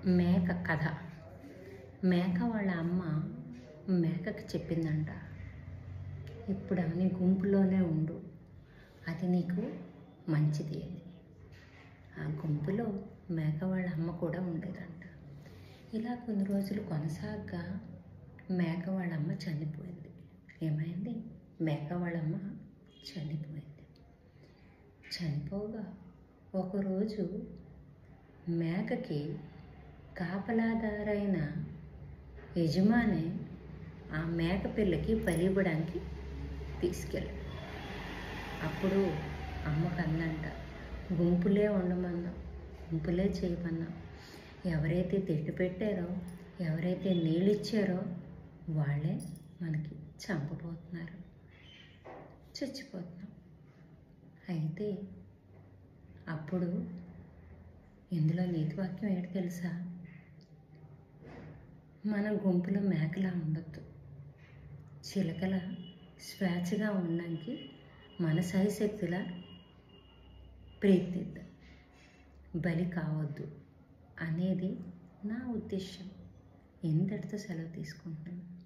మేక కథ. మేక వాళ్ళ అమ్మ మేకకి చెప్పిందంట, ఇప్పుడు నీ గుంపులోనే ఉండు, అది నీకు మంచిది అని. ఆ గుంపులో మేక వాళ్ళ అమ్మ కూడా ఉండేదంట. ఇలా కొన్ని రోజులు కొనసాగ్గా మేక వాళ్ళ అమ్మ చనిపోయింది. ఏమైంది? మేక వాళ్ళమ్మ చనిపోయింది. చనిపోగా ఒకరోజు మేకకి కాపలాదారైన యజమాని ఆ మేక పిల్లకి బలి ఇవ్వడానికి తీసుకెళ్ళాడు. అప్పుడు అమ్మకన్నంట, గుంపులే ఉండమన్నాం, గుంపులే చేయమన్నాం. ఎవరైతే తిండి పెట్టారో, ఎవరైతే నీళ్ళు ఇచ్చారో వాళ్ళే మనకి చంపబోతున్నారు, చచ్చిపోతున్నాం. అయితే అప్పుడు ఇందులో నీతివాక్యం ఏంటి తెలుసా? మన గుంపులో మేకలా ఉండొద్దు, చిలకల స్వేచ్ఛగా ఉండడానికి మన శాయశక్తులా ప్రయత్నిద్దాం, బలి కావద్దు అనేది నా ఉద్దేశం. ఇంతటితో సెలవు తీసుకుంటున్నాను.